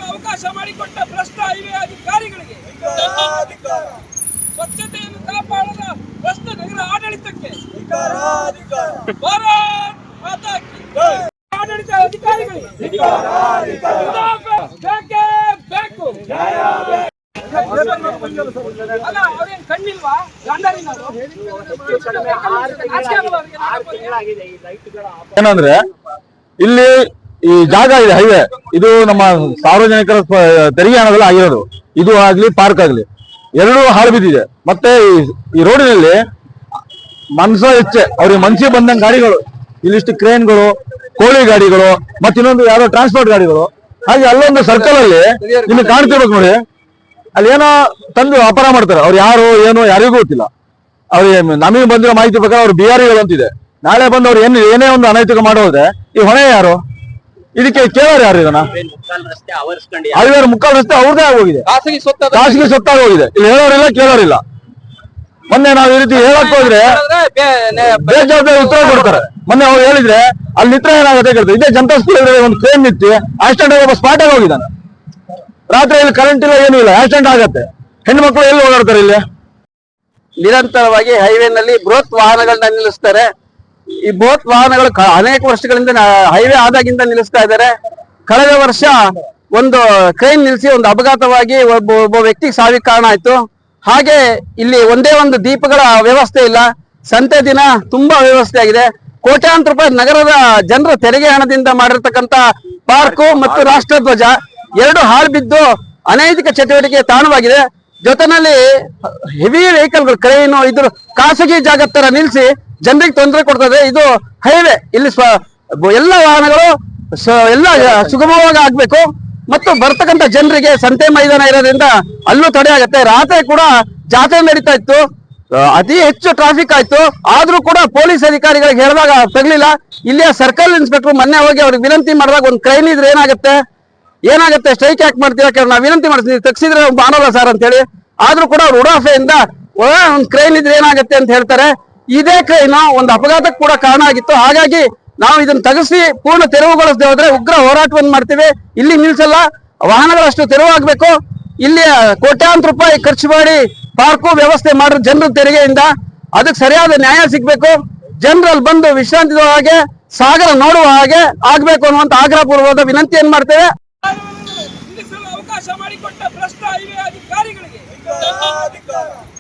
ಅವಕಾಶ ಮಾಡಿಕೊಟ್ಟ ಭ್ರಷ್ಟ ಹೈವೇ ಅಧಿಕಾರಿಗಳಿಗೆ, ಸ್ವಚ್ಛತೆಯನ್ನು ಕಾಪಾಡದ ಭ್ರಷ್ಟ ನಗರ ಆಡಳಿತಕ್ಕೆ, ಭಾರತ್ ಮಾತಾ ಕಿ ಆಡಳಿತ ಅಧಿಕಾರಿಗಳಿಗೆ ಅಲ್ಲ, ಅವ್ರೇನ್ ಕಣ್ಣಿಲ್ವಾ? ಏನಂದ್ರೆ ಇಲ್ಲಿ ಈ ಜಾಗ ಇದೆ, ಹೈವೇ ಇದು ನಮ್ಮ ಸಾರ್ವಜನಿಕರ ತೆರಿಗೆ ಹಣದಲ್ಲಿ ಆಗಿರೋದು. ಇದು ಆಗ್ಲಿ ಪಾರ್ಕ್ ಆಗ್ಲಿ ಎರಡೂ ಹಾಳು ಬಿದ್ದಿದೆ. ಮತ್ತೆ ಈ ರೋಡಿನಲ್ಲಿ ಮನ್ಸ ಹೆಚ್ಚೆ ಅವ್ರಿಗೆ ಮನ್ಸಿ ಬಂದಂಗ ಗಾಡಿಗಳು, ಇಲ್ಲಿಷ್ಟು ಕ್ರೇನ್ಗಳು, ಕೋಳಿ ಗಾಡಿಗಳು, ಮತ್ತೆ ಇನ್ನೊಂದು ಯಾರೋ ಟ್ರಾನ್ಸ್ಪೋರ್ಟ್ ಗಾಡಿಗಳು. ಹಾಗೆ ಅಲ್ಲೊಂದು ಸರ್ಕಲ್ ಅಲ್ಲಿ ನಿಮ್ಗೆ ಕಾಣ್ತಿರ್ಬೇಕು ನೋಡಿ, ಅಲ್ಲಿ ಏನೋ ತಂದು ಅಪಾರ ಮಾಡ್ತಾರೆ. ಅವ್ರು ಯಾರು ಏನೋ ಯಾರಿಗೂ ಗೊತ್ತಿಲ್ಲ. ಅವ್ರಿಗೆ ನಮಗೆ ಬಂದಿರೋ ಮಾಹಿತಿ ಪ್ರಕಾರ ಅವ್ರು ಬಿಹಾರಿಗಳು ಅಂತಿದೆ. ನಾಳೆ ಬಂದು ಅವ್ರು ಏನೇ ಒಂದು ಅನೈತಿಕ ಮಾಡೋದೆ ಈ ಹೊಣೆ ಯಾರು? ಇದಕ್ಕೆ ಕೇಳೋರು ಯಾರು? ಇದನ್ನ ಹೈವೇರ್ ಮುಕ್ಕಾಲು ರಸ್ತೆ ಅವ್ರದೇ ಆಗೋಗಿದೆ, ಖಾಸಗಿ ಸೊತ್ತಾಗಿ ಹೋಗಿದೆ. ಇಲ್ಲಿ ಹೇಳೋರಿಲ್ಲ ಕೇಳೋರಿಲ್ಲ. ಮೊನ್ನೆ ನಾವು ಈ ರೀತಿ ಹೇಳಕ್ ಹೋದ್ರೆ ಬೇಜವಾಬ್ದಾರಿ ಉತ್ತರ ಕೊಡ್ತಾರೆ. ಮೊನ್ನೆ ಅವ್ರು ಹೇಳಿದ್ರೆ ಅಲ್ಲಿ ನಿತ್ರ ಏನಾಗುತ್ತೆ ಕೇಳ್ತಾರೆ. ಇದೇ ಜನತಾ ಸ್ಕೂಲ್ ಒಂದು ಟ್ರೈನ್ ನಿಂತಿ ಆಕ್ಸಿಡೆಂಟ್ ಆಗಿ ಒಬ್ಬ ಸ್ಪಾಟ್ ಆಗಿ ಹೋಗಿದ್ದಾನೆ. ರಾತ್ರಿ ಇಲ್ಲಿ ಕರೆಂಟ್ ಇಲ್ಲ, ಏನೂ ಇಲ್ಲ, ಆಕ್ಸಿಡೆಂಟ್ ಆಗತ್ತೆ. ಹೆಣ್ಣು ಮಕ್ಕಳು ಎಲ್ಲಿ ಓಡಾಡ್ತಾರೆ? ಇಲ್ಲಿ ನಿರಂತರವಾಗಿ ಹೈವೇನಲ್ಲಿ ಬೃಹತ್ ವಾಹನಗಳನ್ನ ನಿಲ್ಲಿಸ್ತಾರೆ. ಈ ಬೃಹತ್ ವಾಹನಗಳು ಅನೇಕ ವರ್ಷಗಳಿಂದ ಹೈವೇ ಆದಾಗಿಂದ ನಿಲ್ಲಿಸ್ತಾ ಇದ್ದಾರೆ. ಕಳೆದ ವರ್ಷ ಒಂದು ಟ್ರೈನ್ ನಿಲ್ಲಿಸಿ ಒಂದು ಅಪಘಾತವಾಗಿ ಒಬ್ಬ ವ್ಯಕ್ತಿಗೆ ಸಾವಿಗೆ ಕಾರಣ ಆಯ್ತು. ಹಾಗೆ ಇಲ್ಲಿ ಒಂದೇ ಒಂದು ದೀಪಗಳ ವ್ಯವಸ್ಥೆ ಇಲ್ಲ. ಸಂತೆ ದಿನ ತುಂಬಾ ವ್ಯವಸ್ಥೆ ಆಗಿದೆ. ಕೋಟ್ಯಾಂತರ ರೂಪಾಯಿ ನಗರದ ಜನರ ತೆರಿಗೆ ಹಣದಿಂದ ಮಾಡಿರ್ತಕ್ಕಂಥ ಪಾರ್ಕು ಮತ್ತು ರಾಷ್ಟ್ರಧ್ವಜ ಎರಡು ಹಾಳು ಬಿದ್ದು ಅನೈತಿಕ ಚಟುವಟಿಕೆ ತಾಣವಾಗಿದೆ. ಜೊತೆನಲ್ಲಿ ಹೆವಿ ವೆಹಿಕಲ್ಗಳು, ಕ್ರೇನು, ಇದ್ರ ಖಾಸಗಿ ಜಾಗ ತರ ನಿಲ್ಲಿಸಿ ಜನರಿಗೆ ತೊಂದರೆ ಕೊಡ್ತದೆ. ಇದು ಹೈವೇ, ಇಲ್ಲಿ ಎಲ್ಲ ವಾಹನಗಳು ಎಲ್ಲ ಸುಗಮವಾಗಿ ಆಗ್ಬೇಕು ಮತ್ತು ಬರ್ತಕ್ಕಂಥ ಜನರಿಗೆ ಸಂತೆ ಮೈದಾನ ಇರೋದ್ರಿಂದ ಅಲ್ಲೂ ತಡೆ ಆಗುತ್ತೆ. ರಾತ್ರಿ ಕೂಡ ಜಾತ್ರೆ ನಡೀತಾ ಇತ್ತು, ಅತಿ ಹೆಚ್ಚು ಟ್ರಾಫಿಕ್ ಆಯ್ತು. ಆದ್ರೂ ಕೂಡ ಪೊಲೀಸ್ ಅಧಿಕಾರಿಗಳಿಗೆ ಹೇಳಿದಾಗ ತಗಲಿಲ್ಲ. ಇಲ್ಲಿಯ ಸರ್ಕಲ್ ಇನ್ಸ್ಪೆಕ್ಟರ್ ಮೊನ್ನೆ ಹೋಗಿ ಅವ್ರಿಗೆ ವಿನಂತಿ ಮಾಡಿದಾಗ ಒಂದು ಕ್ರೈನ್ ಇದ್ರೆ ಏನಾಗುತ್ತೆ ಸ್ಟ್ರೈಕ್ ಯಾಕೆ ಮಾಡ್ತೀರಾ? ನಾವು ವಿನಂತಿ ಮಾಡ್ತೀವಿ, ತಗ್ಸಿದ್ರೆ ಮಾಡೋಲ್ಲ ಸರ್ ಅಂತ ಹೇಳಿ. ಆದ್ರೂ ಕೂಡ ಅವ್ರು ಉಡಾಫೆಯಿಂದ ಒಂದು ಕ್ರೈನ್ ಇದ್ರೆ ಏನಾಗುತ್ತೆ ಅಂತ ಹೇಳ್ತಾರೆ. ಇದೇ ಕ್ರೈನ್ ಒಂದು ಅಪಘಾತಕ್ಕೆ ಕೂಡ ಕಾರಣ ಆಗಿತ್ತು. ಹಾಗಾಗಿ ನಾವು ಇದನ್ನ ತಗಸಿ ಪೂರ್ಣ ತೆರವುಗೊಳಿಸದೆ ಹೋದ್ರೆ ಉಗ್ರ ಹೋರಾಟವನ್ನು ಮಾಡ್ತೀವಿ. ಇಲ್ಲಿ ನಿಲ್ಸಲ್ಲ, ವಾಹನಗಳಷ್ಟು ತೆರವಾಗಬೇಕು. ಇಲ್ಲಿ ಕೋಟ್ಯಾಂತರ ರೂಪಾಯಿ ಖರ್ಚು ಮಾಡಿ ಪಾರ್ಕು ವ್ಯವಸ್ಥೆ ಮಾಡಿರೋ ಜನರ ತೆರಿಗೆಯಿಂದ ಅದಕ್ಕೆ ಸರಿಯಾದ ನ್ಯಾಯ ಸಿಗ್ಬೇಕು. ಜನರಲ್ಲಿ ಬಂದು ವಿಶ್ರಾಂತಿ ಹಾಗೆ ಸಾಗರ ನೋಡುವ ಹಾಗೆ ಆಗ್ಬೇಕು ಅನ್ನುವಂತ ಆಗ್ರಹಪೂರ್ವಕವಾದ ವಿನಂತಿಯನ್ನು ಮಾಡ್ತೇವೆ. ಅವಕಾಶ ಮಾಡಿಕೊಟ್ಟ ಭ್ರಷ್ಟ ಹೈವೇ ಅಧಿಕಾರಿಗಳಿಗೆ